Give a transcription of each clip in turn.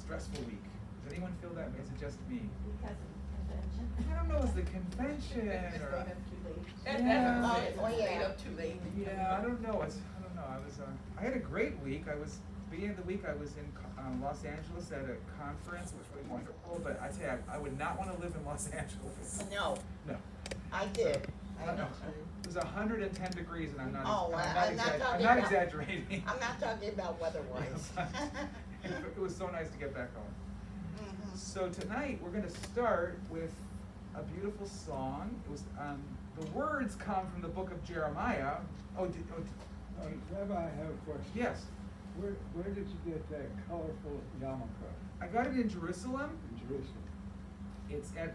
stressful week. Does anyone feel that? Is it just me? Because of the convention. I don't know, it's the convention Stayed or... up too late. Yeah. Stayed up too late. Yeah, I don't know. I had a great week. Beginning of the week, I was in Los Angeles at a conference, which was wonderful. But I tell you, I would not want to live in Los Angeles. No, No. I did. I No. know. It was 110 degrees, and I'm not. Oh, I'm I'm not talking not about- exaggerating. I'm not talking about weather-wise. It was so nice to get back home. Mhm. So tonight we're going to start with a beautiful song. It was the words come from the book of Jeremiah. Rabbi, I have a question. Yes, Where did you get that colorful yarmulke I got it in Jerusalem. in Jerusalem? It's at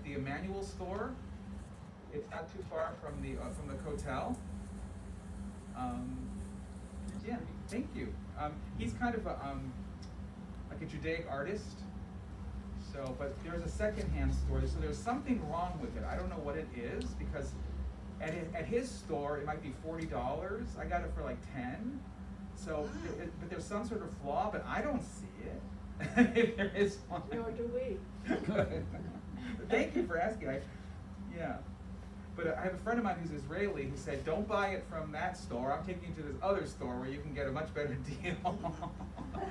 the Emmanuel store. It's not too far from the hotel. Yeah, thank you. He's kind of like a Judaic artist. So, but there's a secondhand store, so there's something wrong with it. I don't know what it is because at his store it might be $40. I got it for like 10. So, but there's some sort of flaw, but I don't see it. If there is one. Nor do we. Good. Thank you for asking. Yeah. But I have a friend of mine who's Israeli who said, don't buy it from that store. I'm taking you to this other store where you can get a much better deal.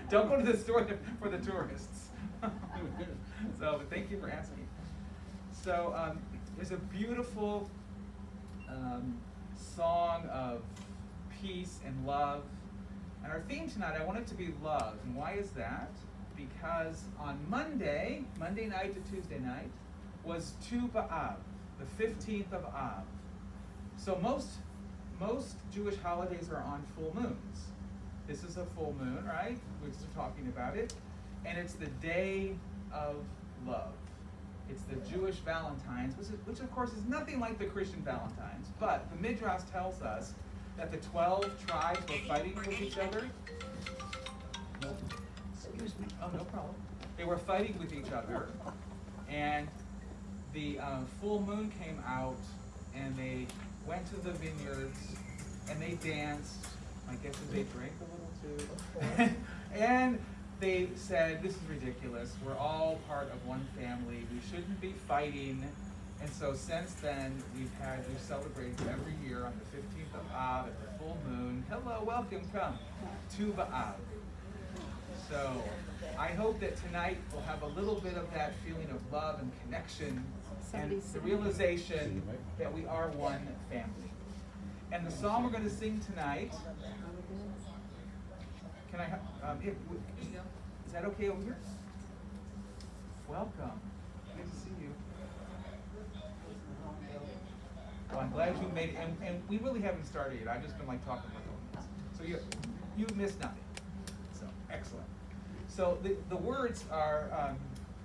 Don't go to the store for the tourists. So, but thank you for asking. So, there's a beautiful song of peace and love. And our theme tonight, I want it to be love. And why is that? Because on Monday night to Tuesday night, was Tu B'Av, the 15th of Av. So most Jewish holidays are on full moons. This is a full moon, right? We're just talking about it. And it's the day of love. It's the Jewish Valentine's, which of course is nothing like the Christian Valentine's. But the Midrash tells us that the 12 tribes were fighting with each other. Excuse me. Oh, no problem. They were fighting with each other, and the full moon came out, and they went to the vineyards, and they danced. My guess is they drank a little too. And they said, this is ridiculous. We're all part of one family. We shouldn't be fighting. And so since then, we've celebrated every year on the 15th of Av at the full moon. Hello, welcome, come. Tu B'Av. So I hope that tonight we'll have a little bit of that feeling of love and connection and the realization that we are one family. And the song we're going to sing tonight, can I have, is that okay over here? Welcome. Good to see you. Well, I'm glad you made it, and we really haven't started yet. I've just been like talking for 4 minutes. So you missed nothing. So excellent. So the words are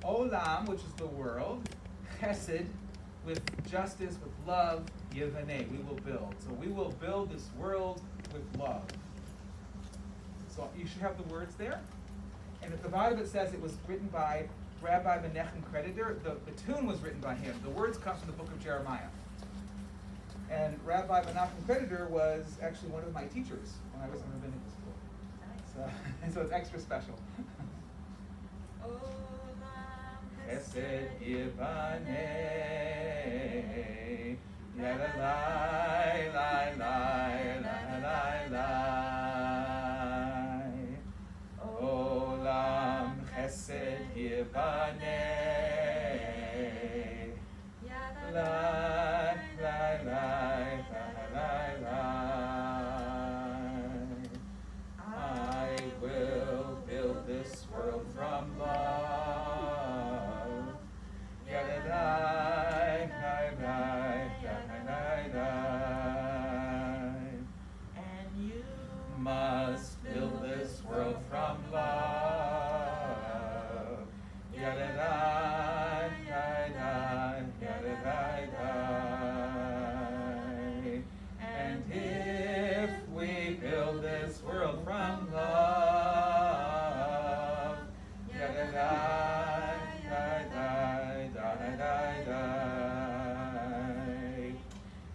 Olam, which is the world, Chesed, with justice, with love, Yevaneh, we will build. So we will build this world with love. So you should have the words there. And at the bottom it says it was written by Rabbi Menachem Creditor. The tune was written by him. The words come from the book of Jeremiah. And Rabbi Menachem Creditor was actually one of my teachers when I was in rabbinical school. Nice. So it's extra special. Chesed Yevaneh, Yada Lai Lai Lai Lai Lai. Olam Chesed Yevaneh, Lai Lai Lai Lai Lai. I will build this world from love. And you Must build this world from love. Yadadai, yadai, yadadai, yadai. And if we build this world from love, yadadai, yadai, yadai, yadai.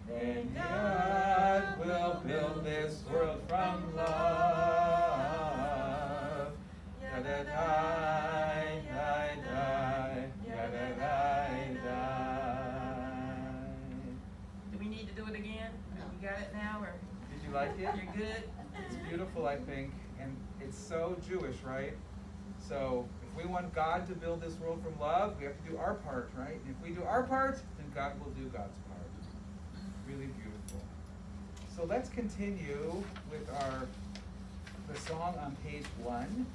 Then God will build this world from love. Yeah, You're good? it's beautiful, I think, and it's so Jewish, right? So if we want God to build this world from love, we have to do our part, right? And if we do our part, then God will do God's part. Really beautiful. So let's continue with the song on page 1.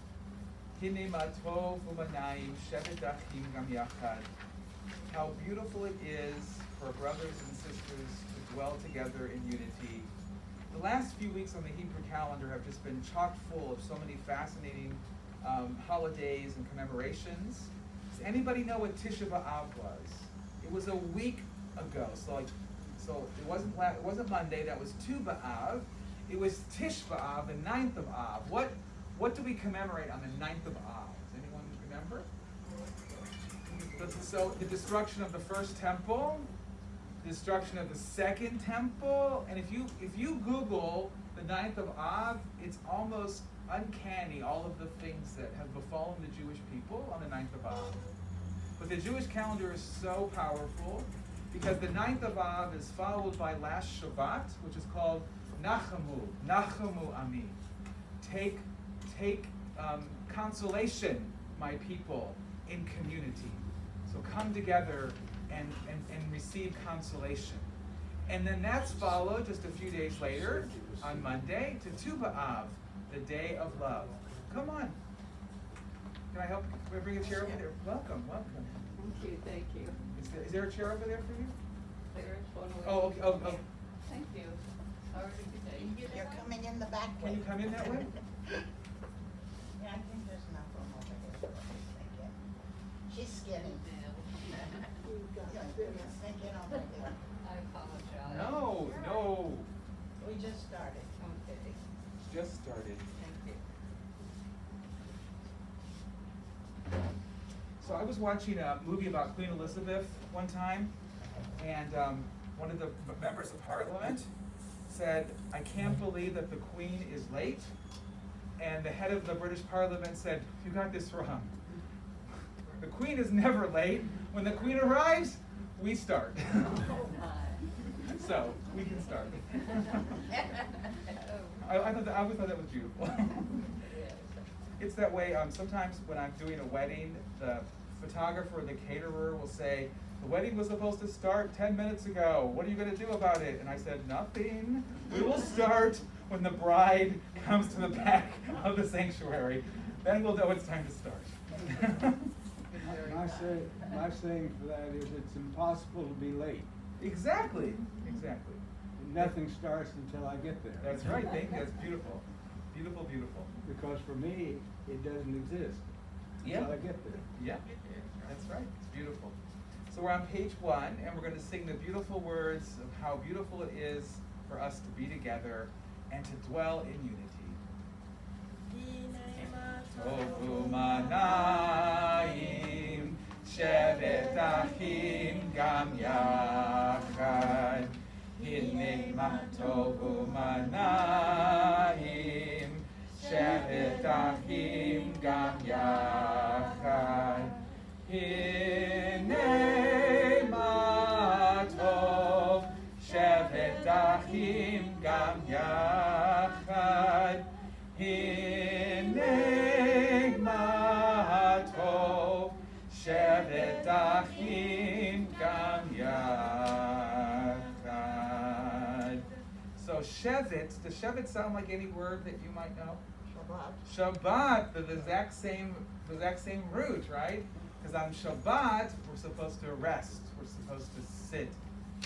Hine ma tov u'manayim shevet achim gam yachad. How beautiful it is for brothers and sisters to dwell together in unity. The last few weeks on the Hebrew calendar have just been chock full of so many fascinating holidays and commemorations. Does anybody know what Tisha B'Av was? It was a week ago. So it wasn't Monday. That was Tu B'Av. It was Tish B'Av, the 9th of Av. What do we commemorate on the 9th of Av? Does anyone remember? So the destruction of the first temple, the destruction of the second temple, and if you Google the 9th of Av, it's almost uncanny all of the things that have befallen the Jewish people on the 9th of Av. But the Jewish calendar is so powerful because the 9th of Av is followed by last Shabbat, which is called Nachamu Ami. Take consolation, my people, in community. So come together and receive consolation. And then that's followed just a few days later, on Monday, to Tu B'Av, the day of love. Come on. Can I help? Can I bring a chair over there? Welcome. Thank you. Is there a chair over there for you? There's one way. Oh, okay. Oh. Thank you. How are you today? You're coming in the back way. Can you come in that way? Yeah, I think there's enough room over here for what he's thinking. She's skinny. Yeah, sneak in over there. I apologize. No. We just started. Okay, Just started. thank you. So I was watching a movie about Queen Elizabeth one time, and one of the members of Parliament said, "I can't believe that the Queen is late." And the head of the British Parliament said, "You got this wrong. The Queen is never late. When the Queen arrives, we start." So we can start. I always thought that was beautiful. It's that way. Sometimes when I'm doing a wedding, the photographer or the caterer will say, "The wedding was supposed to start 10 minutes ago. What are you going to do about it?" And I said, "Nothing. We will start when the bride comes to the back of the sanctuary. Then we'll know it's time to start." My saying for that is it's impossible to be late. Exactly. Nothing starts until I get there. That's right. Thank you. That's beautiful. Beautiful. Because for me, it doesn't exist Yeah. until I get there. Yeah, that's right. It's beautiful. So we're on page 1, and we're going to sing the beautiful words of how beautiful it is for us to be together and to dwell in unity. Tovu manayim, shevet achim gam yachad. Hine ma tovu manayim, shevet achim gam yachad. Hine ma tov, shevet achim gam yachad. Hine ma tov, shevet achim gam yachad. So shevet, does shevet sound like any word that you might know? Shabbat, the exact same root, right? Because on Shabbat, we're supposed to rest. We're supposed to sit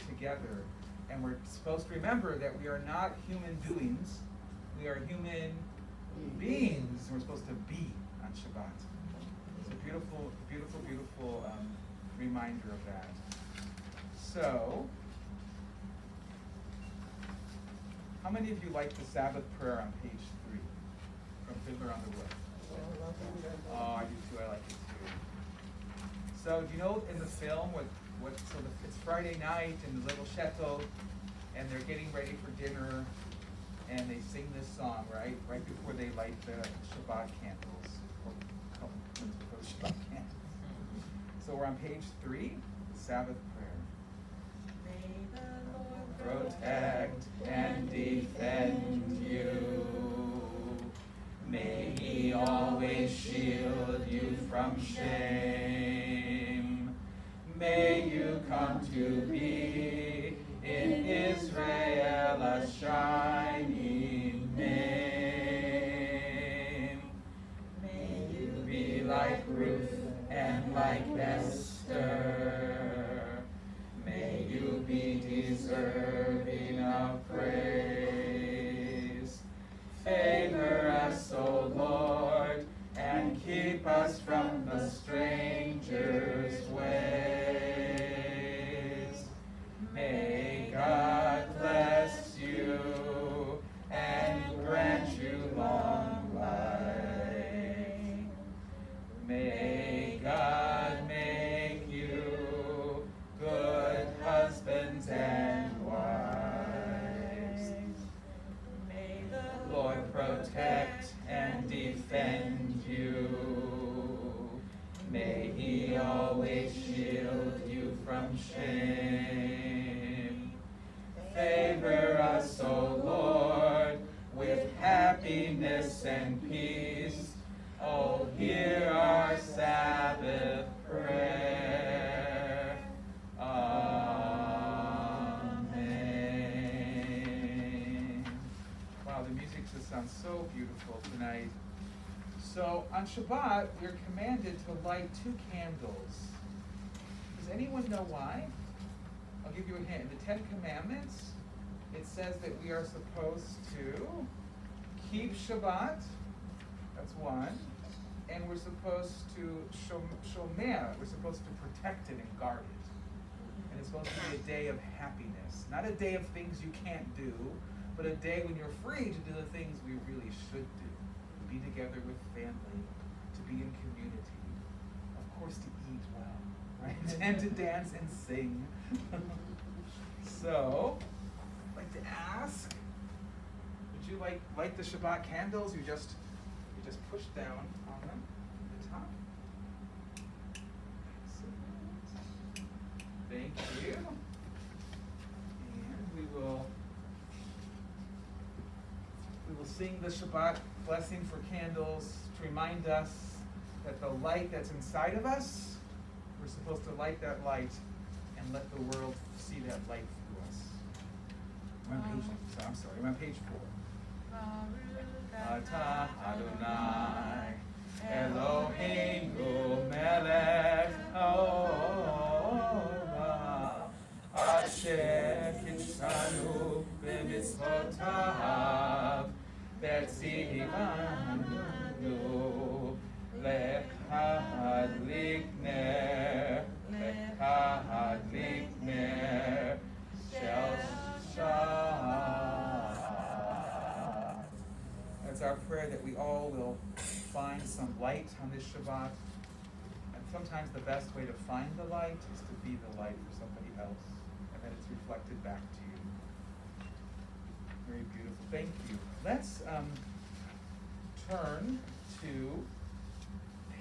together. And we're supposed to remember that we are not human doings. We are human beings. We're supposed to be on Shabbat. It's a beautiful reminder of that. So, how many of you like the Sabbath prayer on page 3 from Fiddler on the Roof? Oh, I do too. I like it too. So, do you know in the film it's Friday night in the little chateau, and they're getting ready for dinner, and they sing this song right before they light the Shabbat candles, or a couple minutes before the Shabbat candles. So we're on page 3, the Sabbath prayer. May the Lord protect and defend you. May he always shield you from shame. May you come to be in Israel a shining name. May you be like Ruth and like Esther. May you be deserving of praise. Favor us, O Lord, and keep us from the stranger's ways. May God bless you and grant you long life. May God make you good husbands and wives. May the Lord protect and defend you. May he always shield you from shame. Favor us, O Lord, with happiness and peace. Oh, hear our Sabbath prayer. Amen. Wow, the music just sounds so beautiful tonight. So on Shabbat, we're commanded to light 2 candles. Does anyone know why? I'll give you a hint. In the 10 Commandments, it says that we are supposed to keep Shabbat. That's one. And we're supposed to shomer. We're supposed to protect it and guard it. And it's supposed to be a day of happiness. Not a day of things you can't do, but a day when you're free to do the things we really should do. To be together with family, to be in community, of course to eat well, right? And to dance and sing. So, I'd like to ask, would you light the Shabbat candles? You just push down on them at the top. Thank you. And we will sing the Shabbat blessing for candles to remind us that the light that's inside of us, we're supposed to light that light and let the world see that light through us. I'm on page 4. Atah Adonai Eloheinu melech haolam asher kitshanu b'mitzvotav v'tzivanu lekahadlik ner shel Shabbat. It's our prayer that we all will find some light on this Shabbat. And sometimes the best way to find the light is to be the light for somebody else. And then it's reflected back to you. Very beautiful. Thank you. Let's turn to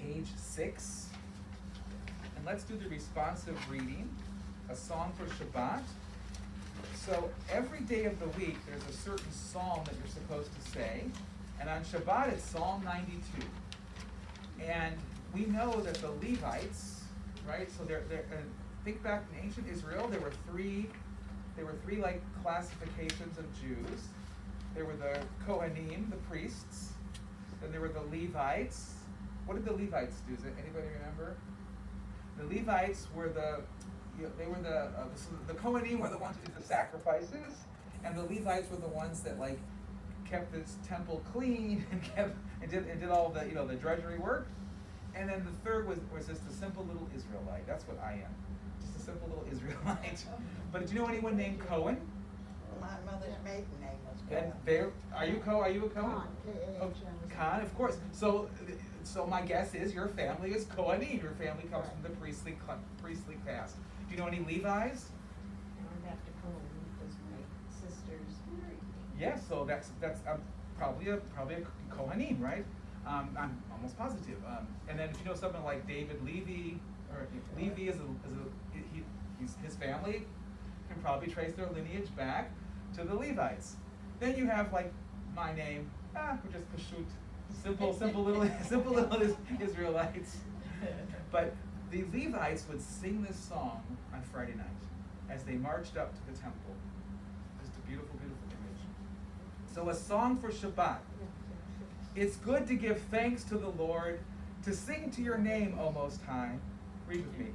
page 6. And let's do the responsive reading, a song for Shabbat. So every day of the week, there's a certain psalm that you're supposed to say. And on Shabbat, it's Psalm 92. And we know that the Levites, right? So think back in ancient Israel, there were three like classifications of Jews. There were the Kohanim, the priests. Then there were the Levites. What did the Levites do? Does anybody remember? The Levites were the Kohanim were the ones who did the sacrifices, and the Levites were the ones that kept this temple clean and did all the the drudgery work. And then the third was just a simple little Israelite. That's what I am, just a simple little Israelite. But do you know anyone named Cohen? My mother's maiden name was Then Cohen. are you a Cohen? Khan, Oh, Khan, of course. So my guess is your family is Kohanim. Your family comes from the priestly caste. Do you know any Levi's? I would have to call because my sister's married. Yes, so that's probably a Kohanim, right? I'm almost positive. And then if you know someone like David Levy, or Levy he's his family can probably trace their lineage back to the Levites. Then you have like my name, we're just Pashut, simple little Israelites. But the Levites would sing this song on Friday night as they marched up to the temple. Just a beautiful, beautiful image. So a song for Shabbat. It's good to give thanks to the Lord, to sing to your name, O Most High. Read with me.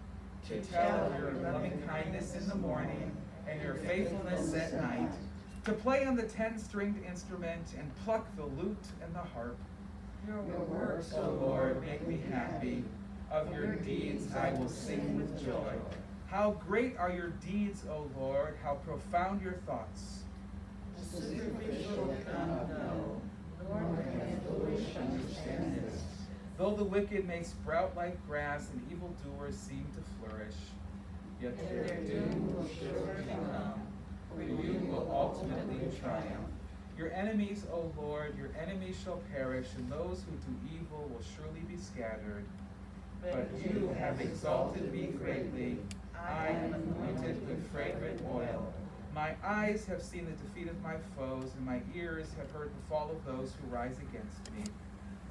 To tell of your loving kindness in the morning and your faithfulness at night. To play on the 10-stringed instrument and pluck the lute and the harp. Your works, O Lord, make me happy. Of your deeds I will sing with joy. How great are your deeds, O Lord, how profound your thoughts. The superficial cannot know, nor can the foolish understand this. Though the wicked may sprout like grass and evildoers seem to flourish, yet their doom will surely come, for you will ultimately triumph. Your enemies, O Lord, your enemies shall perish, and those who do evil will surely be scattered. But you have exalted me greatly. I am anointed with fragrant oil. My eyes have seen the defeat of my foes, and my ears have heard the fall of those who rise against me.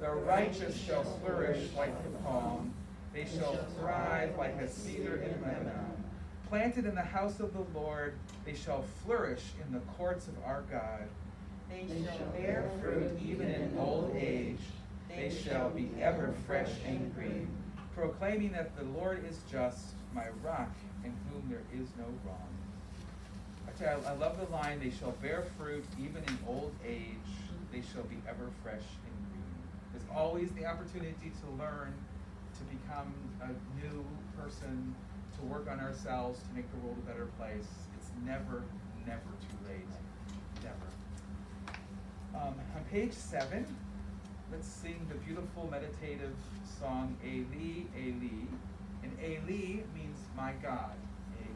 The righteous shall flourish like the palm. They shall thrive like a cedar in Lebanon. Planted in the house of the Lord, they shall flourish in the courts of our God. They shall bear fruit even in old age. They shall be ever fresh and green, proclaiming that the Lord is just, my rock, in whom there is no wrong. Actually, I love the line, they shall bear fruit even in old age. They shall be ever fresh and green. There's always the opportunity to learn, to become a new person, to work on ourselves, to make the world a better place. It's never, never too late. Never. On page 7, let's sing the beautiful meditative song, Eli, Eli. And Eli means my God.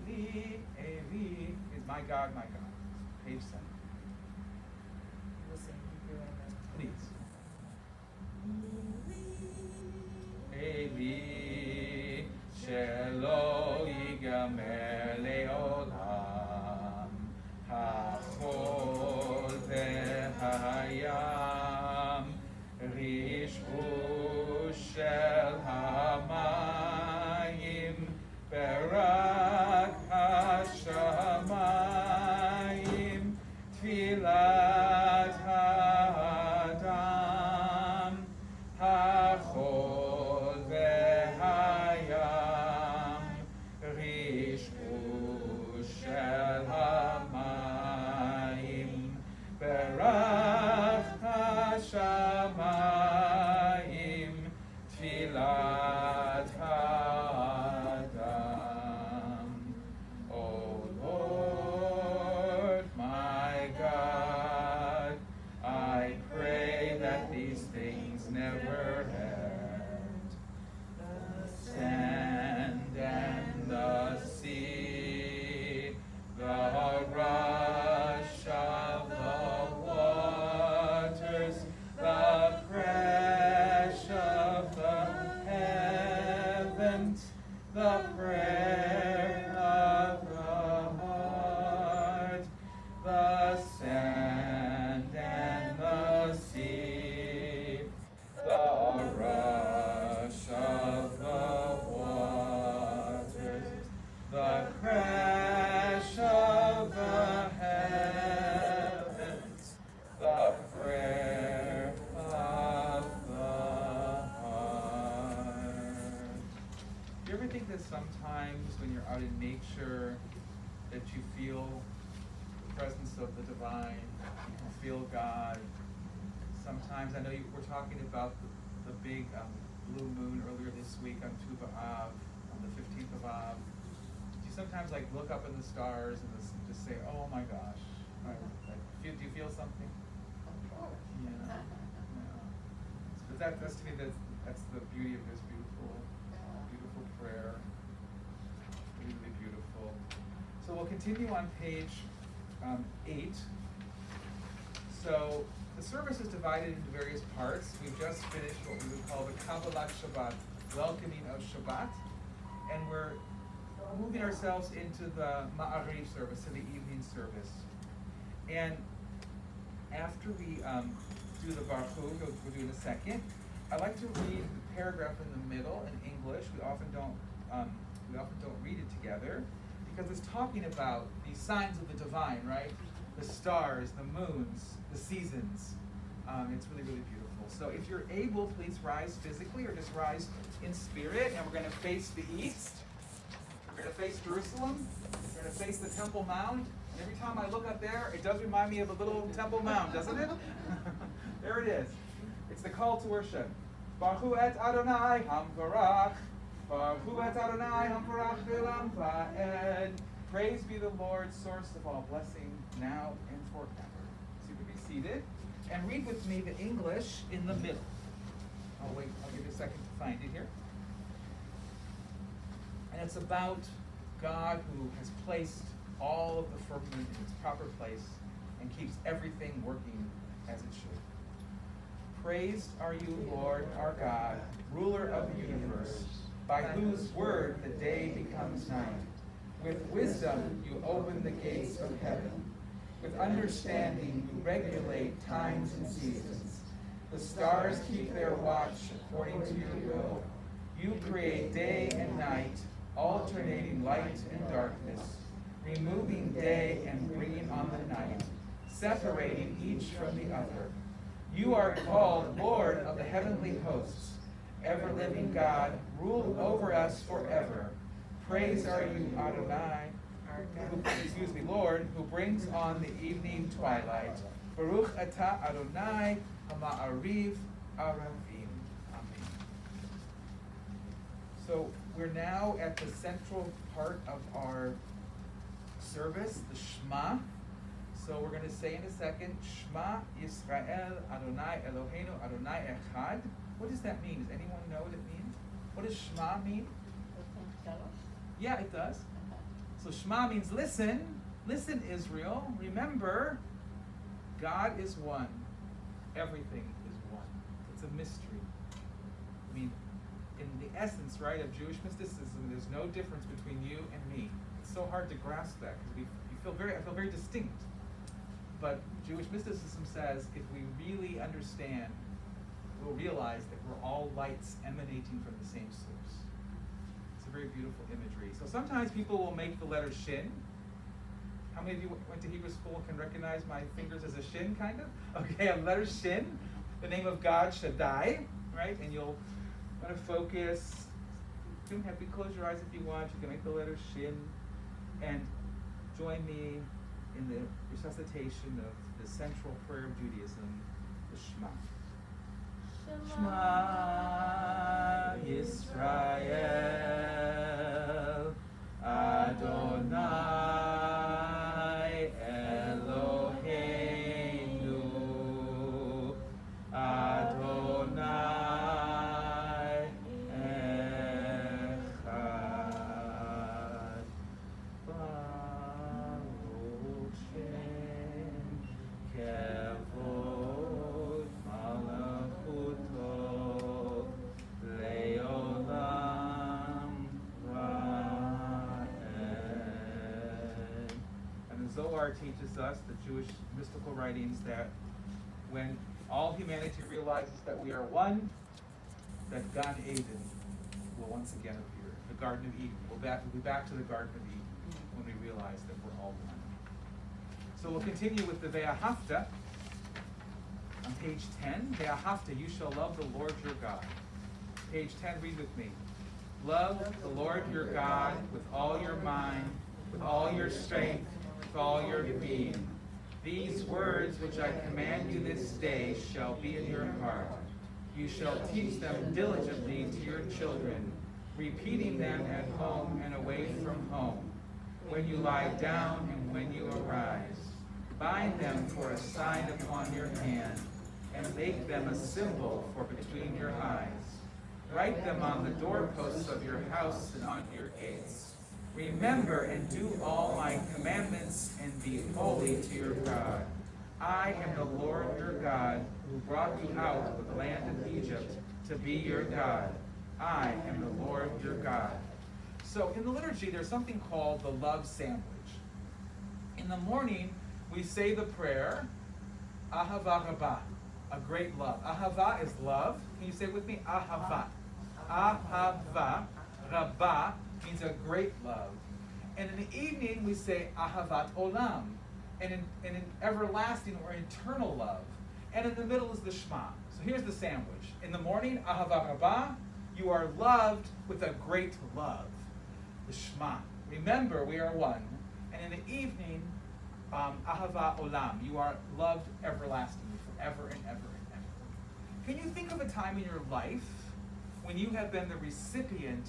Eli, Eli is my God, my God. Page 7. Listen, Please. Eli, shelo yigamer leolam, hachol v'hayam, rishbu shel hamayim, berak hashamayim, tfilat ha'adam, hachol v'hayam, rishbu shel hamayim, berak hashamayim, tfilat ha'adam. O Lord, my God, I pray that these things never end. The sand and the sea, the rush of the waters, the crash of the heavens, the prayer of the heart, the sand and the sea, the rush of the waters, the crash of the heavens, the prayer of the heart. Do you ever think that sometimes when you're out in nature that you feel the presence of the divine, you can feel God? Sometimes, I know we're talking about the big blue moon earlier this week on Tu B'Av, on the 15th of Av. Do you sometimes like look up in the stars and just say, oh my gosh, do you feel something? Of course. Yeah. But that's to me, that's the beauty of this beautiful prayer. Really, really beautiful. So we'll continue on page 8. So the service is divided into various parts. We've just finished what we would call the Kabbalat Shabbat, welcoming of Shabbat, and we're moving ourselves into the Ma'ariv service, to the evening service. And after we do the Baruch Hu, we'll do in a second, I like to read the paragraph in the middle in English. We often don't read it together because it's talking about the signs of the divine, right? The stars, the moons, the seasons. It's really, really beautiful. So if you're able, please rise physically or just rise in spirit. And we're going to face the east. We're going to face Jerusalem. We're going to face the Temple Mount. And every time I look up there, it does remind me of a little Temple Mount, doesn't it? There it is. It's the call to worship. Baruch hu et Adonai hamvarach. Baruch hu et Adonai hamvarach v'olam va'ed. Praise be the Lord, source of all blessing, now and forever. So you can be seated and read with me the English in the middle. I'll give you a second to find it here. And it's about God who has placed all of the firmament in its proper place and keeps everything working as it should. Praised are you, Lord, our God, ruler of the universe, by whose word the day becomes night. With wisdom you open the gates of heaven. With understanding you regulate times and seasons. The stars keep their watch according to your will. You create day and night, alternating light and darkness, removing day and bringing on the night, separating each from the other. You are called Lord of the heavenly hosts, ever-living God, rule over us forever. Praise are you, Adonai, Lord, who brings on the evening twilight. Baruch atah Adonai, ha'ma'ariv aravim. Amen. So we're now at the central part of our service, the Shema. So we're going to say in a second, Shema Yisrael Adonai Eloheinu Adonai Echad. What does that mean? Does anyone know what it means? What does Shema mean? Yeah, it does. So Shema means listen. Listen, Israel. Remember, God is one. Everything is one. It's a mystery. I mean, in the essence, right, of Jewish mysticism, there's no difference between you and me. It's so hard to grasp that because I feel very distinct. But Jewish mysticism says if we really understand, we'll realize that we're all lights emanating from the same source. It's a very beautiful imagery. So sometimes people will make the letter shin. How many of you went to Hebrew school and can recognize my fingers as a shin, kind of? Okay, a letter shin, the name of God, Shaddai, right? And you'll want to focus. You can have you close your eyes if you want. You can make the letter shin and join me in the resuscitation of the central prayer of Judaism, the Shema. Shema Yisrael Adonai Eloheinu Adonai Echad Baruch Shem Kevod Malachuto Leolam Va'ed. And the Zohar teaches us, the Jewish mystical writings, that when all humanity realizes that we are one, that Gan Eden will once again appear. The Garden of Eden. We'll be back to the Garden of Eden when we realize that we're all one. So we'll continue with the Ve'ahavta on page 10. Ve'ahavta, you shall love the Lord your God. Page 10, read with me. Love the Lord your God with all your mind, with all your strength, with all your being. These words which I command you this day shall be in your heart. You shall teach them diligently to your children, repeating them at home and away from home, when you lie down and when you arise. Bind them for a sign upon your hand, and make them a symbol for between your eyes. Write them on the doorposts of your house and on your gates. Remember and do all my commandments and be holy to your God. I am the Lord your God, who brought you out of the land of Egypt to be your God. I am the Lord your God. So in the liturgy, there's something called the love sandwich. In the morning, we say the prayer, Ahava Rabbah, a great love. Ahava is love. Can you say it with me? Ahava. Ahava Rabbah means a great love. And in the evening, we say Ahavat Olam, and an everlasting or eternal love. And in the middle is the Shema. So here's the sandwich. In the morning, Ahava Rabbah, you are loved with a great love. The Shema. Remember, we are one. And in the evening, Ahava Olam, you are loved everlastingly, forever and ever and ever. Can you think of a time in your life when you have been the recipient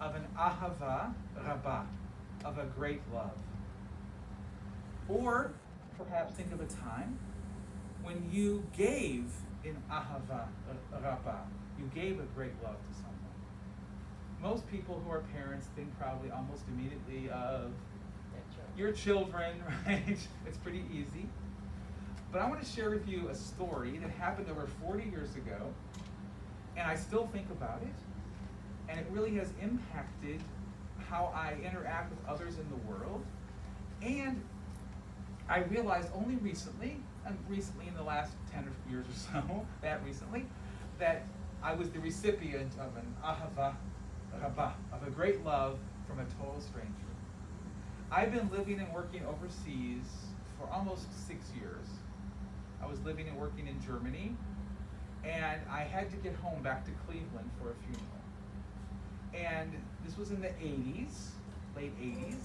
of an Ahava Rabbah, of a great love? Or perhaps think of a time when you gave in Ahava Rabbah, you gave a great love to someone. Most people who are parents think probably almost immediately of your children, right? It's pretty easy. But I want to share with you a story that happened over 40 years ago, and I still think about it, and it really has impacted how I interact with others in the world. And I realized only recently, in the last 10 years or so, that I was the recipient of an Ahava Rabbah, of a great love from a total stranger. I've been living and working overseas for almost 6 years. I was living and working in Germany, and I had to get home back to Cleveland for a funeral. And this was in the 80s, late 80s,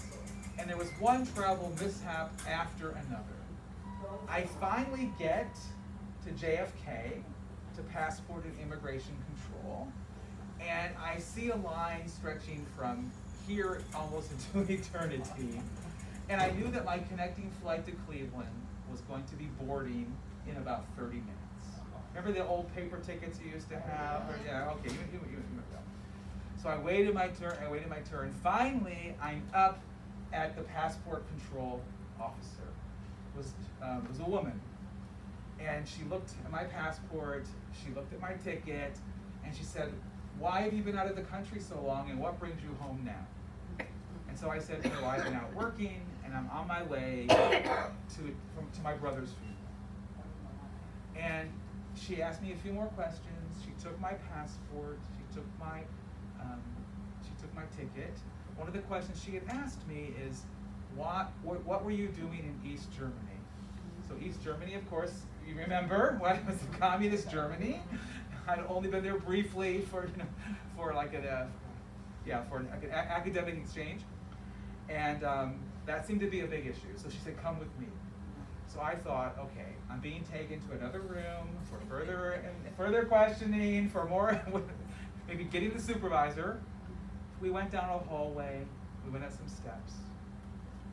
and there was one travel mishap after another. I finally get to JFK, to passport and immigration control, and I see a line stretching from here almost into eternity. And I knew that my connecting flight to Cleveland was going to be boarding in about 30 minutes. Remember the old paper tickets you used to have? Or, yeah, okay, you remember that. So I waited my turn. Finally, I'm up at the passport control officer. It was a woman. And she looked at my passport, she looked at my ticket, and she said, "Why have you been out of the country so long, and what brings you home now?" And so I said, "Well, I've been out working, and I'm on my way to my brother's funeral." And she asked me a few more questions. She took my passport. She took my ticket. One of the questions she had asked me is, what were you doing in East Germany? So East Germany, of course, you remember, what was the communist Germany? I'd only been there briefly for an academic exchange, and that seemed to be a big issue. So she said, "Come with me." So I thought, okay, I'm being taken to another room for further questioning, for more, maybe getting the supervisor. We went down a hallway. We went up some steps.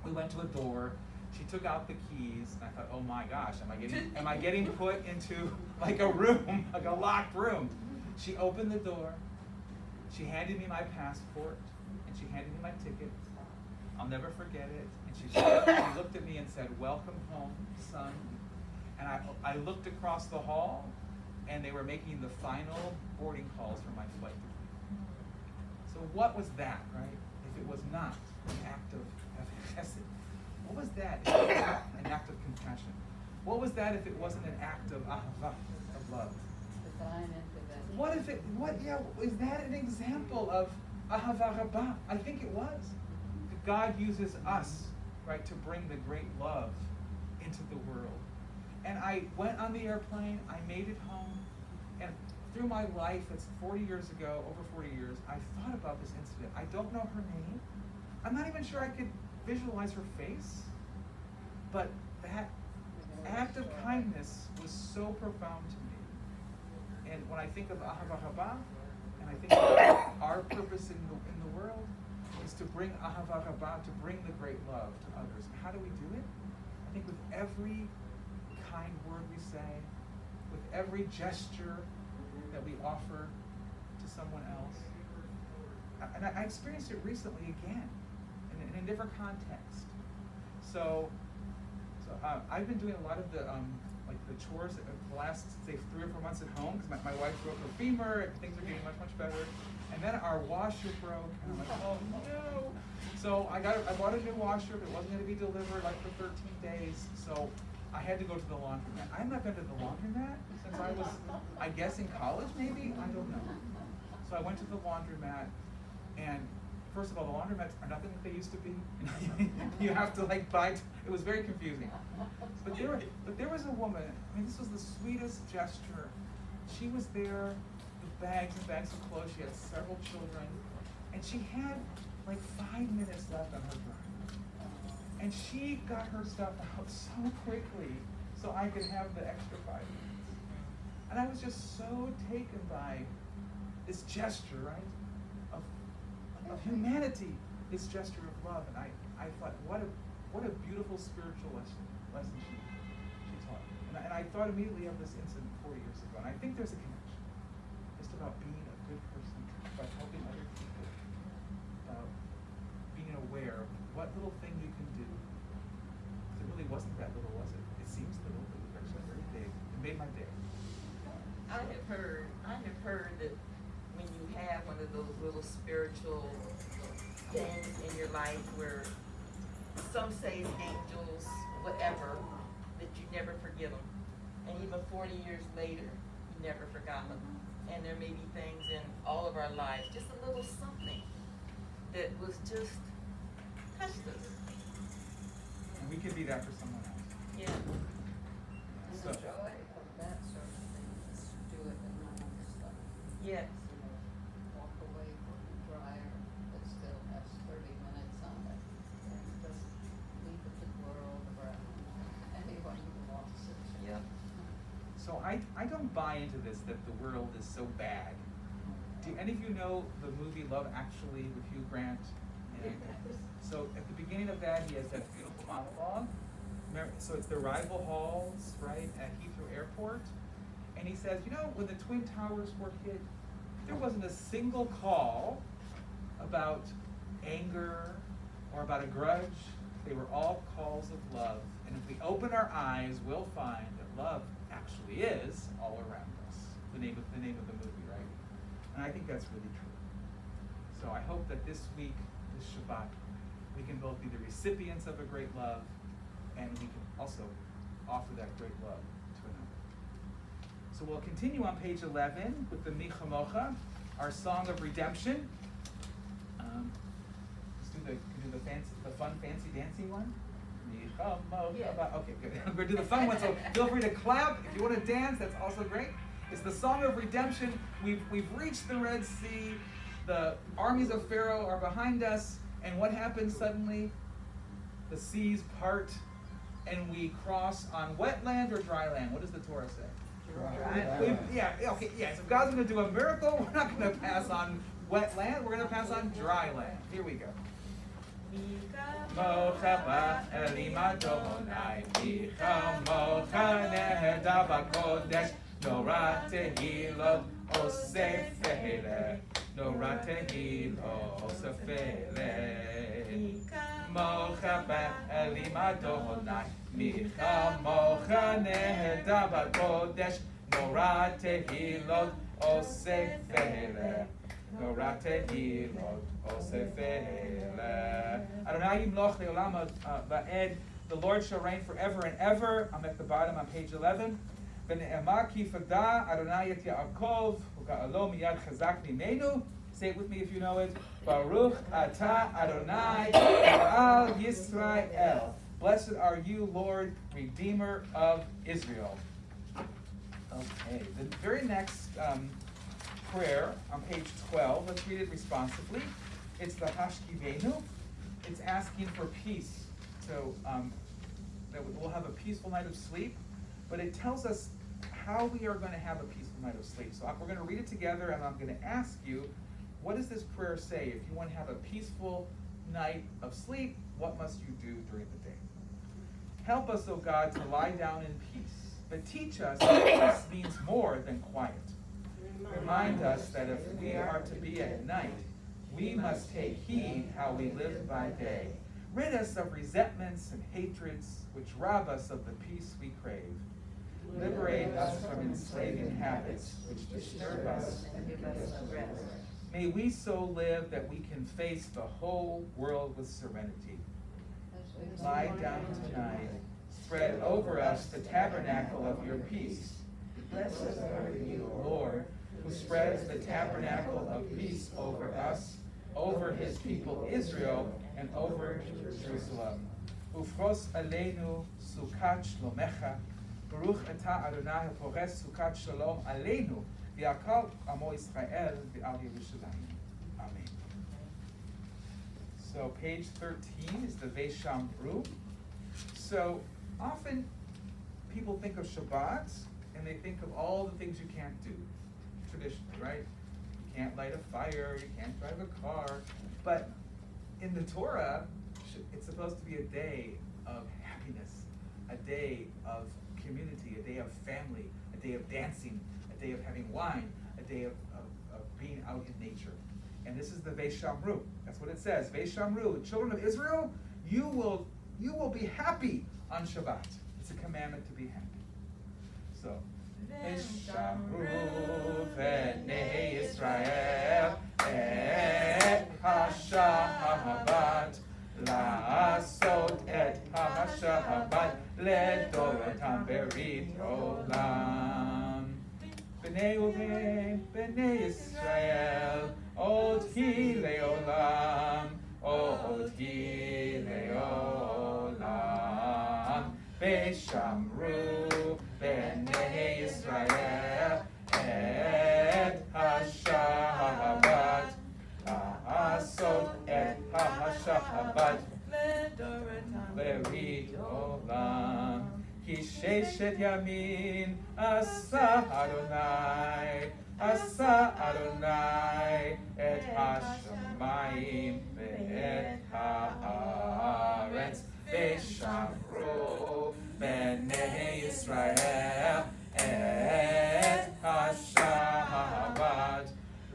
We went to a door. She took out the keys, and I thought, oh my gosh, am I getting put into like a room, like a locked room? She opened the door. She handed me my passport, and she handed me my ticket. I'll never forget it. And she looked at me and said, "Welcome home, son." And I looked across the hall, and they were making the final boarding calls for my flight. So what was that, right? If it was not an act of chesed, what was that if it was not an act of compassion? What was that if it wasn't an act of ahava, of love? Is that an example of ahava rabbah? I think it was. God uses us, right, to bring the great love into the world. And I went on the airplane, I made it home, and through my life, it's 40 years ago, over 40 years, I thought about this incident. I don't know her name. I'm not even sure I could visualize her face, but that act of kindness was so profound to me. And when I think of ahava rabbah, and I think of our purpose in the world, is to bring ahava rabbah, to bring the great love to others. How do we do it? I think with every kind word we say, with every gesture that we offer to someone else. And I experienced it recently again, in a different context. So I've been doing a lot of the like the chores the last, say, 3 or 4 months at home, because my wife broke her femur, and things are getting much, much better. And then our washer broke, and I'm like, oh no. So I bought a new washer, but it wasn't gonna be delivered like for 13 days, so I had to go to the laundromat. I haven't been to the laundromat since I was, I guess, in college maybe? I don't know. So I went to the laundromat, and first of all, the laundromats are nothing like they used to be. You have to like buy, it was very confusing. But there was a woman, I mean, this was the sweetest gesture. She was there with bags and bags of clothes. She had several children, and she had like 5 minutes left on her drive. And she got her stuff out so quickly so I could have the extra 5 minutes. And I was just so taken by this gesture, right? Of humanity, this gesture of love. And I thought, what a beautiful spiritual lesson she taught. And I thought immediately of this incident 4 years ago. And I think there's a connection. Just about being a good person, about helping other people, about being aware of what little thing you can do. It really wasn't that little, was it? It seems little, but it was actually very big. It made my day. I have heard that when you have one of those little spiritual things in your life where some say it's angels, whatever, that you never forget them. And even 40 years later, you never forgot them. And there may be things in all of our lives, just a little something that was just touched us. And we could be that for someone else. Yeah. And So, the joy of that sort of thing is do it and not stuff. Yes. You know, walk away from the dryer that still has 30 minutes on it and just leave it to the world around anyone who wants it. Yep. so I don't buy into this that the world is so bad. Do any of you know the movie Love Actually with Hugh Grant? And so at the beginning of that, he has that beautiful monologue. So it's the arrival halls, right, at Heathrow Airport. And he says, you know, when the Twin Towers were hit, there wasn't a single call about anger or about a grudge. They were all calls of love. And if we open our eyes, we'll find that love actually is all around us. The name of the movie, right? And I think that's really true. So I hope that this week, this Shabbat, we can both be the recipients of a great love, and we can also offer that great love to another. So we'll continue on page 11 with the Mi Chamocha, our song of redemption. Let's do the fun, fancy, dancy one. Mi Chamocha. Yeah. Okay, good. We're going to do the fun one, so feel free to clap. If you want to dance, that's also great. It's the song of redemption. We've reached the Red Sea. The armies of Pharaoh are behind us. And what happens suddenly? The seas part, and we cross on wet land or dry land. What does the Torah say? So if God's going to do a miracle, we're not going to pass on wet land. We're going to pass on dry land. Here we go. Mocha ba'elim Adonai, micha mocha neheda b'kodesh, nora tehilot oseh fe'eleh, nora tehilot oseh fe'eleh. Mocha ba'elim Adonai, micha mocha neheda b'kodesh, nora tehilot oseh fe'eleh. Adonai yimloch le'olam va'ed. The Lord shall reign forever and ever. I'm at the bottom on page 11. V'ne'emar ki fagda Adonai et Yaakov u'ga'alo miyad chazak mimenu. Say it with me if you know it. Baruch atah Adonai Ba'al Yisrael. Blessed are you, Lord, Redeemer of Israel. Okay, the very next prayer on page 12. Let's read it responsively. It's the Hashkivenu. It's asking for peace. So that we'll have a peaceful night of sleep. But it tells us how we are going to have a peaceful night of sleep. So we're going to read it together, and I'm going to ask you, what does this prayer say? If you want to have a peaceful night of sleep, what must you do during the day? Help us, O God, to lie down in peace. But teach us that peace means more than quiet. Remind us that if we are to be at night, we must take heed how we live by day. Rid us of resentments and hatreds, which rob us of the peace we crave. Liberate us from enslaving habits which disturb us and give us a rest. May we so live that we can face the whole world with serenity. Lie down tonight. Spread over us the tabernacle of your peace. Blessed are you, Lord, who spreads the tabernacle of peace over us, over his people Israel, and over Jerusalem. Ufros aleinu sukat shlomecha, Baruch atah Adonai hapores sukat shalom aleinu, v'yakal amo Israel v'al Yerushalayim. Amen. So page 13 is the Veshamru. So often people think of Shabbat and they think of all the things you can't do traditionally, right? You can't light a fire, you can't drive a car. But in the Torah, it's supposed to be a day of happiness, a day of community, a day of family, a day of dancing, a day of having wine, a day of being out in nature. And this is the Veshamru. That's what it says. Veshamru, children of Israel, you will be happy on Shabbat. It's a commandment to be happy. So, Veshamru v'nei Yisrael et ha-Shabbat la'asot et ha-Shabbat le'dorotam berit olam. B'nei uvein b'nei Yisrael od hi le'olam, od hi le'olam. Veshamru b'nei Yisrael et ha-Shabbat la'asot et ha-Shabbat berit olam. Ki sheshet yamin asa Adonai, asa Adonai et hashamayim ve'et haaretz. Veshamru b'nei Yisrael et ha-Shabbat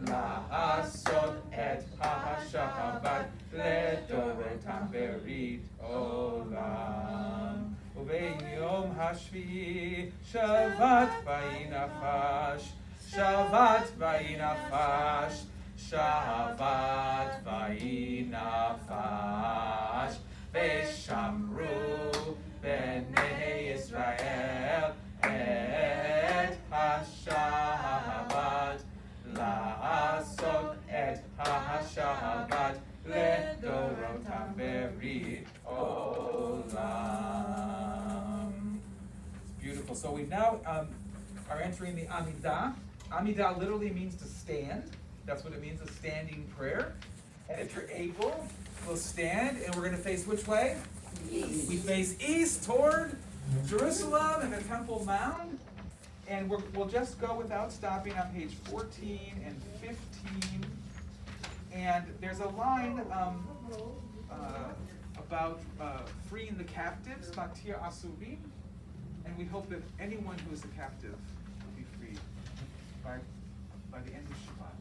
la'asot et ha-Shabbat le'dorotam berit olam. Ube'yom hashvi'i Shabbat vayinafash, Shabbat vayinafash, Shabbat vayinafash. Veshamru b'nei Yisrael et ha-Shabbat la'asot et ha-Shabbat le'dorotam berit olam. It's beautiful. So we now are entering the Amidah. Amidah literally means to stand. That's what it means, a standing prayer. And if you're able, we'll stand, and we're going to face which way? East. We face east toward Jerusalem and the Temple Mount. And we'll just go without stopping on page 14 and 15. And there's a line about freeing the captives, Matir Asuvim. And we hope that anyone who is a captive will be freed by the end of Shabbat.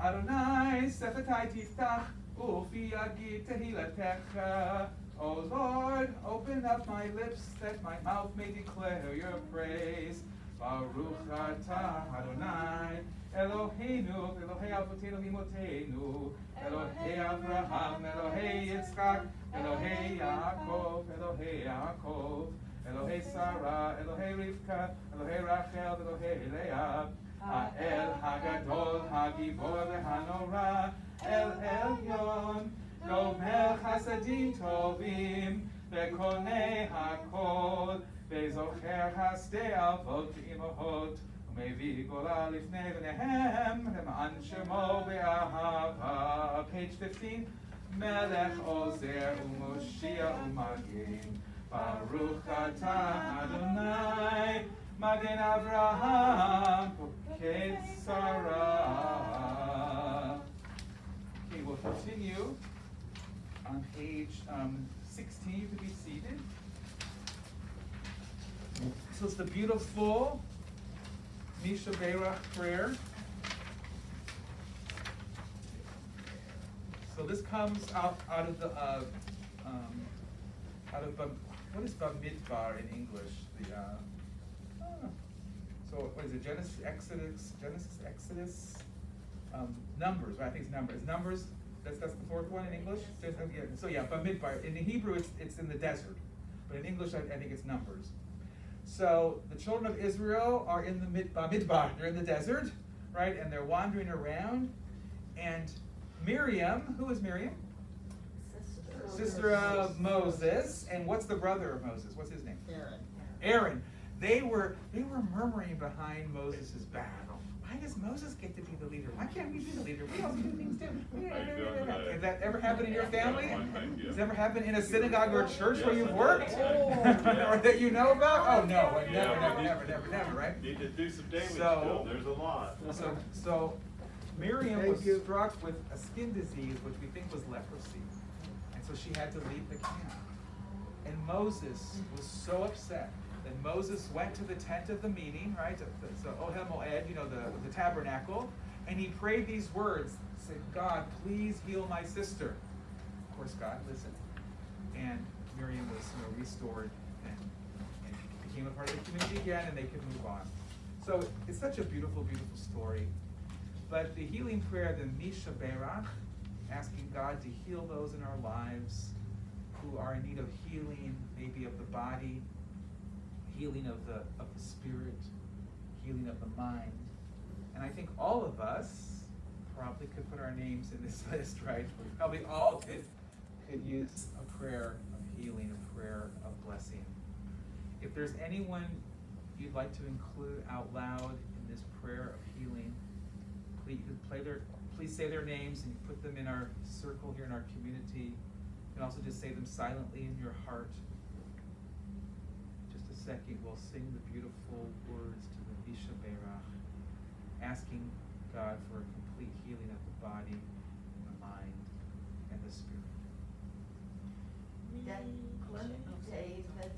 Adonai, Sefetai Tiftach, Ufi Yagid Tehilatecha. O Lord, open up my lips that my mouth may declare your praise. Baruch atah Adonai, Eloheinu, Elohei Avotenu V'Imotenu, Elohei Avraham, Elohei Yitzchak, Elohei Yaakov, Elohei Yaakov, Elohei Sarah, Elohei Rivka, Elohei Rachel, Elohei Leah, Ha'el Hagadol, Hagibor v'Hanora, El Elyon, Gomer Chasadim Tovim, Vekonei Hakol, Vezocher Hasdei Avot Imohot, Umevi Gola Lifnei V'nehem, Leman Shemo Be'ahava. Page 15, Melech Ozer U'Moshia U'Magin, Baruch atah Adonai, Magen Avraham, Poked Sarah. Okay, we'll continue on page 16. You can be seated. So it's the beautiful Misha Berach prayer. So this comes out of the what is Bamidbar in English? So what is it? Genesis, Exodus, Numbers. Right? I think it's Numbers. Numbers. That's the fourth one in English. So yeah, but Midbar. In Hebrew, it's in the desert, but in English, I think it's Numbers. So the children of Israel are in the Midbar. They're in the desert, right? And they're wandering around. And Miriam, who is Miriam? Sister of Moses. And what's the brother of Moses? What's his name? Aaron. They were murmuring behind Moses' back. Why does Moses get to be the leader? Why can't we be the leader? We also do things too. Has that ever happened in your family? Has that ever happened in a synagogue or a church where you've worked? Or that you know about? Oh no, never, right? Need to do some damage So- still, there's a lot. So Miriam was Thank you. struck with a skin disease, which we think was leprosy. And so she had to leave the camp. And Moses was so upset that Moses went to the tent of the meeting, right? So Ohel Moed, the tabernacle, and he prayed these words, said, God, please heal my sister. Of course, God listened. And Miriam was restored and became a part of the community again, and they could move on. So it's such a beautiful, beautiful story. But the healing prayer, the Misha Berach, asking God to heal those in our lives who are in need of healing, maybe of the body, healing of the spirit, healing of the mind. And I think all of us probably could put our names in this list, right? We probably all could use a prayer of healing, a prayer of blessing. If there's anyone you'd like to include out loud in this prayer of healing, please say their names and put them in our circle here in our community. You can also just say them silently in your heart. Just a second, we'll sing the beautiful words to the Misha Berach, asking God for a complete healing of the body, the mind, and the spirit. David Kleinman. David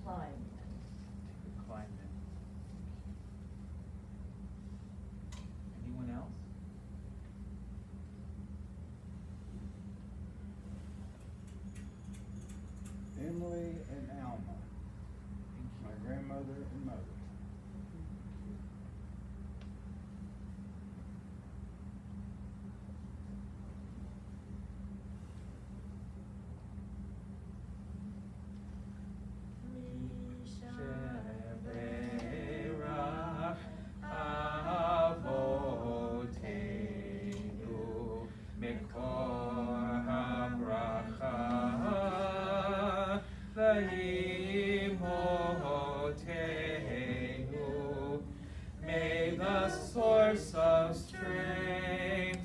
Kleinman. Anyone else? Emily and Alma, my grandmother and mother. Sheberach Avotenu Mekor HaBracha V'Imotenu. May the source of strength,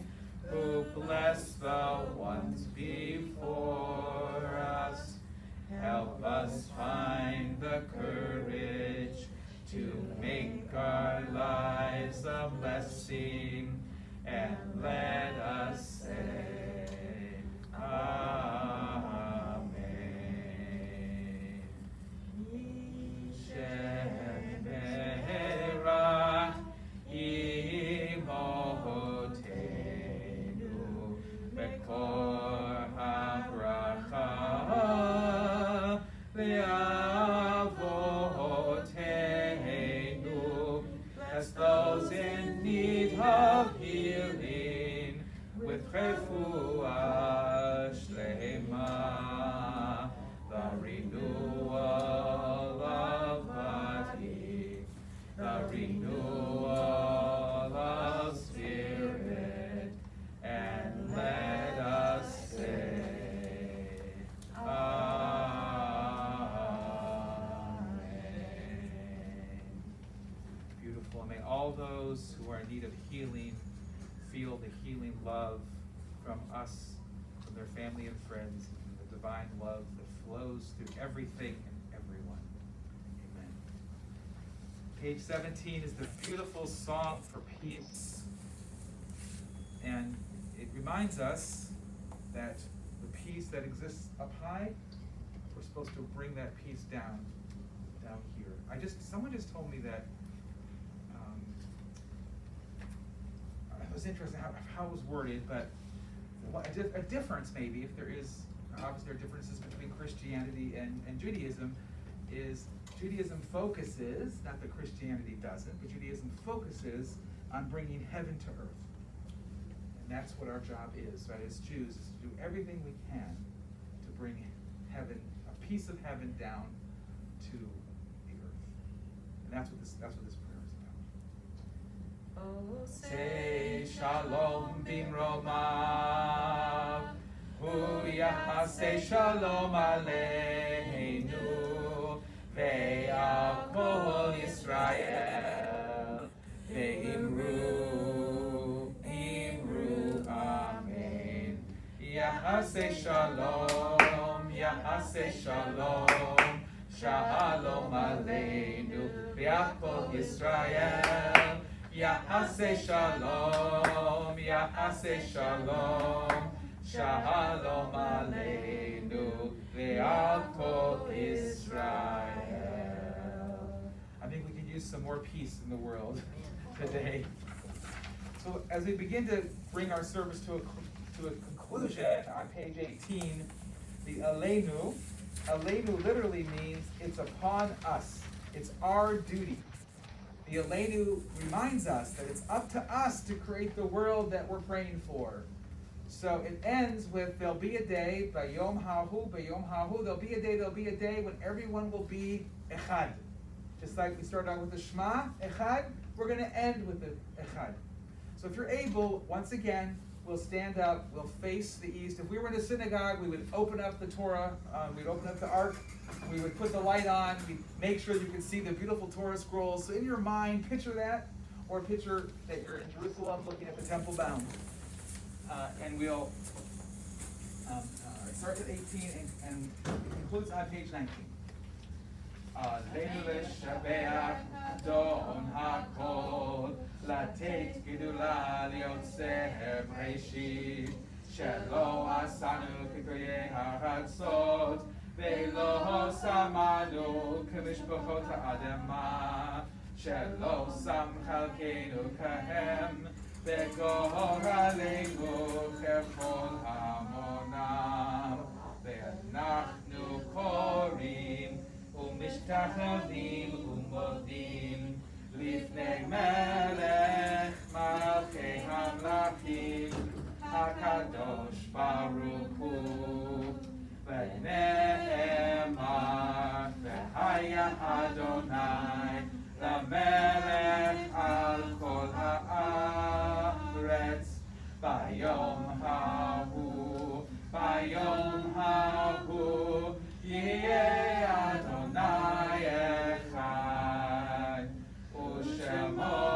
who bless the ones before us, help us find the courage to make our lives a blessing, and let us say, Amen. Sheberach Imotenu Mekor HaBracha V'Avotenu. Bless those in need of healing with refuah shlema, the renewal of body, the renewal of spirit, and let us say, Amen. Beautiful. And may all those who are in need of healing feel the healing love from us, from their family and friends, and the divine love that flows through everything and everyone. Amen. Page 17 is the beautiful song for peace. And it reminds us that the peace that exists up high, we're supposed to bring that peace down here. Someone just told me that it was interesting how it was worded, but a difference maybe, if there is, obviously there are differences between Christianity and Judaism, is Judaism focuses, not that Christianity doesn't, but Judaism focuses on bringing heaven to earth. And that's what our job is, right, as Jews, is to do everything we can to bring heaven, a piece of heaven down to the earth. And that's what this prayer is about. Oh, Say shalom bimromav, hu yachaseh shalom aleinu, ve'al kol Yisrael, ve'imru, amen. Yachaseh shalom, shalom aleinu, ve'al kol Yisrael. Ya'aseh shalom, shalom aleinu, ve'al kol Israel. I think we could use some more peace in the world today. So as we begin to bring our service to a conclusion on page 18, the aleinu literally means it's upon us. It's our duty. The Aleinu reminds us that it's up to us to create the world that we're praying for. So it ends with, there'll be a day, Bayom Hahu, there'll be a day when everyone will be Echad. Just like we started out with the Shema, Echad, we're going to end with the Echad. So if you're able, once again, we'll stand up, we'll face the east. If we were in a synagogue, we would open up the Torah, we'd open up the Ark, we would put the light on, we'd make sure you could see the beautiful Torah scrolls. So in your mind, picture that, or picture that you're in Jerusalem looking at the Temple Mount. And we'll start at 18 and it concludes on page 19. Aleinu leshabeach Adon hakol, לתת גדולה ליוצר בראשית, שלא עשינו כגויי הארצות, ולא שמענו כמשפחות האדמה, שלא שם חלקנו כהם, וגורלנו ככל המונם, ואנחנו קוראים ומשתחווים ומודים לפני מלך מלכי המלכים הקדוש ברוך הוא, ונאמר והיה אדוני למלך על כל הארץ ביום ההוא יהיה אדוני אחד ושמו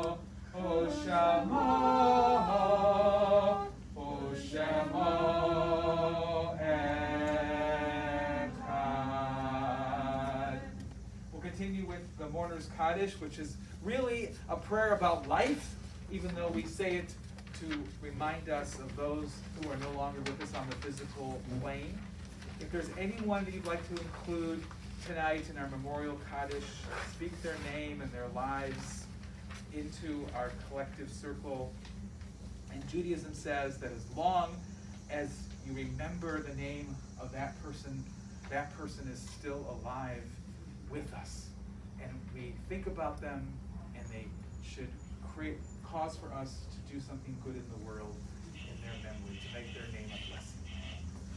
אחד. We'll continue with the Mourner's Kaddish, which is really a prayer about life, even though we say it to remind us of those who are no longer with us on the physical plane. If there's anyone that you'd like to include tonight in our memorial Kaddish, speak their name and their lives into our collective circle. And Judaism says that as long as you remember the name of that person is still alive with us. And we think about them, and they should create cause for us to do something good in the world in their memory, to make their name a blessing.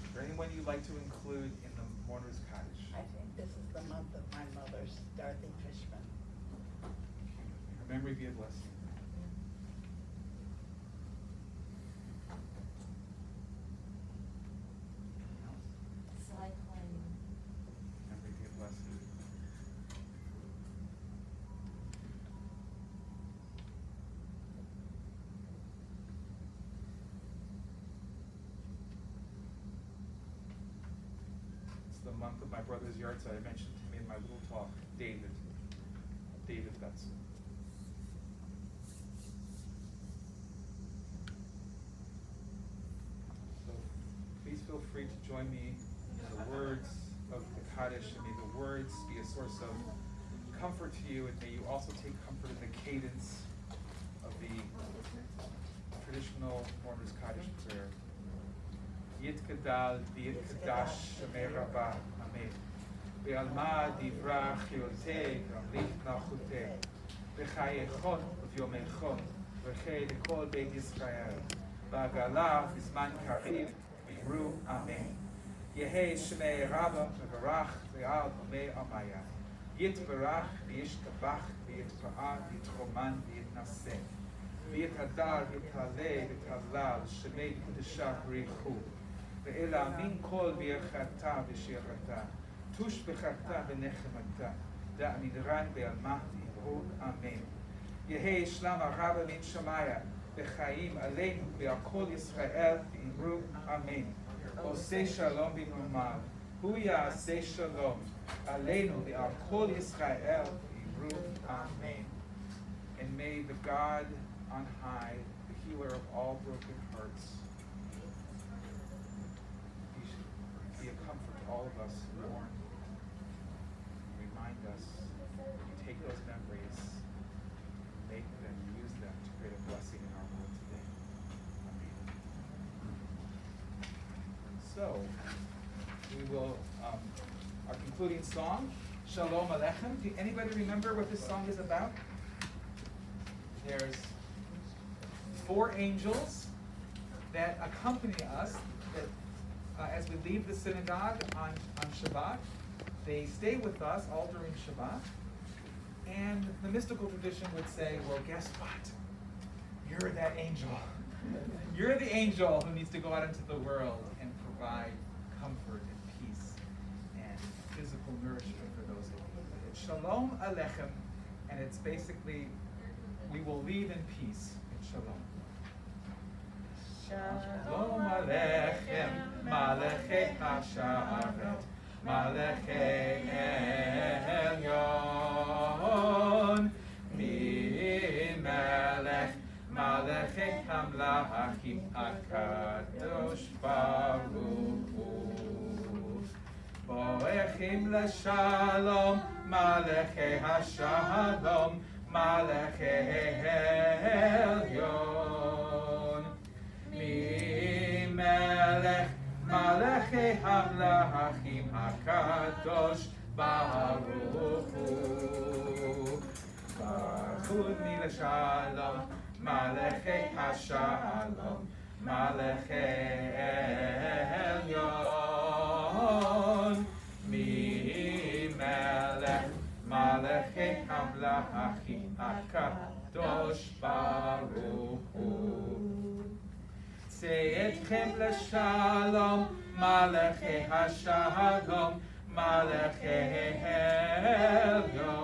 Is there anyone you'd like to include in the Mourner's Kaddish? I think this is the month of my mother's, Dorothy Fishman. Her memory be a blessing. Memory be a blessing. It's the month of my brother's yard sale. I mentioned to me in my little talk, David Betzer. So please feel free to join me in the words of the Kaddish, and may the words be a source of comfort to you, and may you also take comfort in the cadence of the traditional Mourner's Kaddish prayer. Yit Kadal, Yit Kadash, Shemei Rabbah, Amen. בעלמא דברה חיותי, גמליך נחותי, בחייכון וביומכון, וכי לכל בית ישראל, בעגלה בזמן קריב, ואמרו אמן. יהי שמי רבא מברך ועל עמי עמיה. יתברך וישתבח ויתפאר ויתרומן ויתנשא. ויתהדר ויתהלל ויתהלל שמי קדושה בריחו. ואלה מן כל ברכתה ושירתה. תושבחתה ונחמתה. דאמירן בעלמא ואמרו אמן. יהי שלום הרבה מן שמיה בחיים עלינו ועל כל ישראל ואמרו אמן. עושה שלום במרומיו, הוא יעשה שלום עלינו ועל כל ישראל ואמרו אמן. And may the God on high, the healer of all broken hearts, be a comfort to all of us who mourn. Remind us, take those memories, make them, use them to create a blessing in our world today. Amen. So, we will, our concluding song, Shalom Aleichem. Do anybody remember what this song is about? There's 4 angels that accompany us that, as we leave the synagogue on Shabbat. They stay with us all during Shabbat. And the mystical tradition would say, well, guess what? You're that angel. You're the angel who needs to go out into the world and provide comfort and peace and physical nourishment for those who need it. It's Shalom Aleichem, and it's basically, we will leave in peace in Shalom. Shalom Aleichem, Malachei HaSharet, Malachei Elyon, Melech, Malachei Hamlachim HaKadosh Baruch Hu. Boechim l'shalom, Malachei HaShalom, Malachei Elyon, Melech, Malachei Hamlachim HaKadosh Baruch Hu. Baruch mi l'shalom, Malachei HaShalom, Malachei Elyon, Melech, Malachei Hamlachim HaKadosh Baruch Hu. Se'etchem l'shalom, Malachei HaShalom, Malachei Elyon,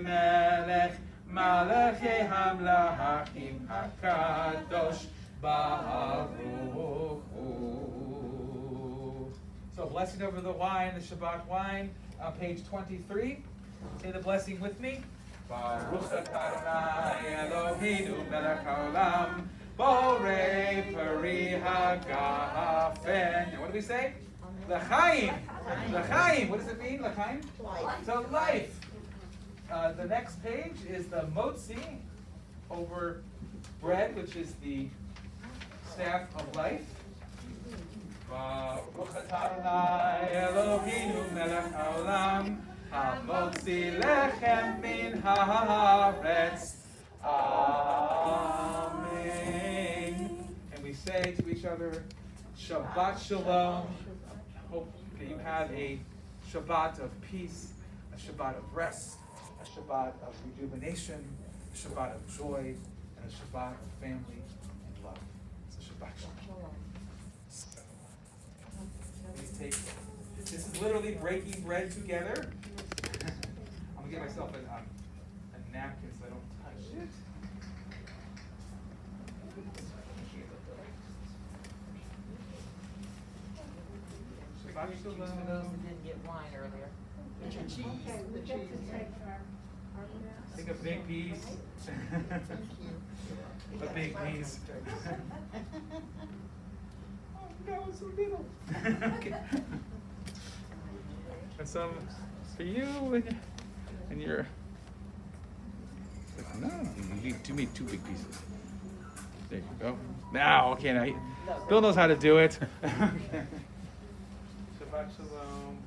Melech, Malachei Hamlachim HaKadosh Baruch Hu. So blessing over the wine, the Shabbat wine, on page 23. Say the blessing with me. Baruch Adonai Eloheinu melech haolam, borei peri hagafen. And what do we say? L'chaim. L'chaim. What does it mean? L'chaim? Life. So life. The next page is the motzi over bread, which is the staff of life. Baruch Adonai Eloheinu melech haolam, hamotzi lechem min haaretz. Amen. And we say to each other, Shabbat Shalom. Hope that you have a Shabbat of peace, a Shabbat of rest, a Shabbat of rejuvenation, a Shabbat of joy, and a Shabbat of family and love. It's a Shabbat Shalom. Please take, this is literally breaking bread together. I'm gonna give myself a napkin so I don't touch it. Shabbat For those Shalom. who didn't get wine earlier. Get your cheese. Okay, we The get to cheese. take our mess. Take a big piece. Thank you. A big piece. Oh, that was so little. Okay. And some for you and your. No, you need 2 big pieces. There you go. Now, okay, now Bill knows how to do it. Okay. Shabbat shalom.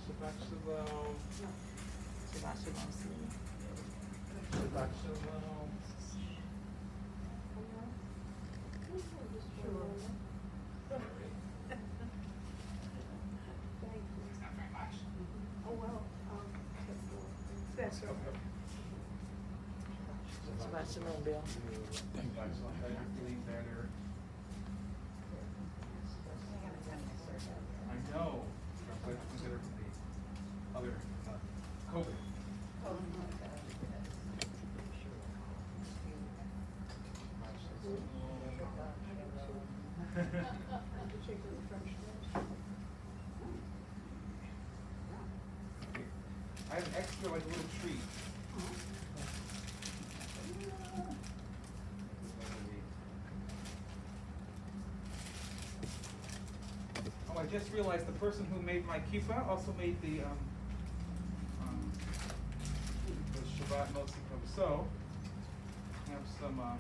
Shabbat shalom. Shabbat shalom, sweetie. Shabbat shalom. Not very much. Oh, well, that's okay. Shabbat shalom, Bill. Shabbat shalom. Are you feeling better? I know. But consider the other COVID. Oh my God, I have an extra like little treat. Oh, I just realized the person who made my kippah also made the Shabbat Mosikov. So, I have some, there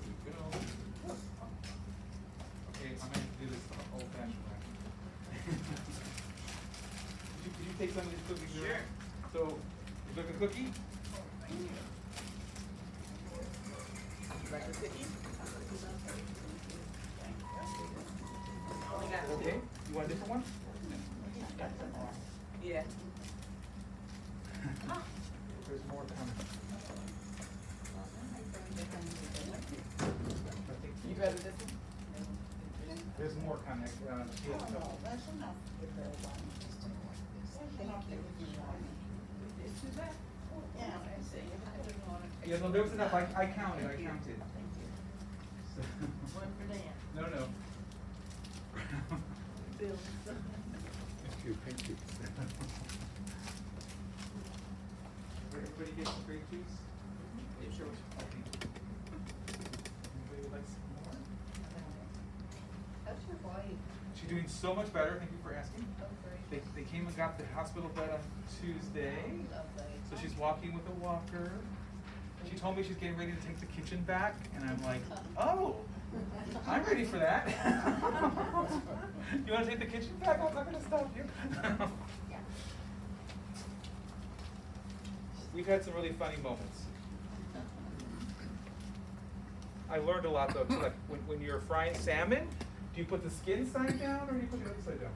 we go. Okay, I'm gonna do this old fashioned way. Could you take some of these cookies? Sure. around? So, would you like a cookie? You like a cookie? You got two. Okay, you want a different one? Yeah. There's more coming. You ready this one? There's more coming. Oh, no, that's enough for the one. Thank you. It's too bad. Yeah. I didn't want to. Yeah, no, there was enough. I counted. I counted. So, One for Dan. no, no. Bill. Thank you, thank you. Everybody get some grape juice? Yeah, sure. Okay. Anybody would like some more? How's your wife? She's doing so much better. Thank you for asking. Oh, great. They came and got the hospital bed on Tuesday. Lovely. So she's walking with a walker. She told me she's getting ready to take the kitchen back, and I'm like, oh, I'm ready for that. You want to take the kitchen back? I'm not going to stop you. We've had some really funny moments. I learned a lot though too. Like when you're frying salmon, do you put the skin side down or do you put the other side down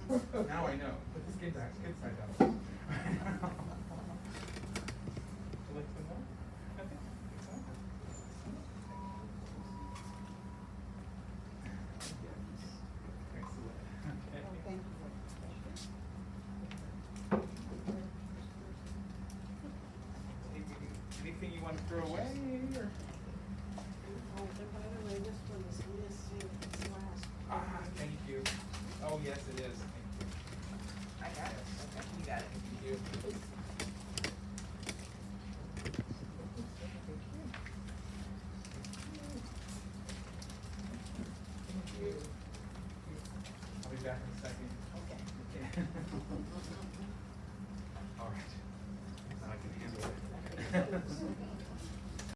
first? Now I know. Put the skin side down first. Would you like some more? Okay. Excellent. Okay. Thank you. Anything you want to throw away or? Oh, and by the way, this one is missing its last. Ah, thank you. Oh, yes, it is. Thank you. I got it. Okay, you got it. Thank you. Thank you. I'll be back in a second. Okay. Okay. All right. Now I can handle it.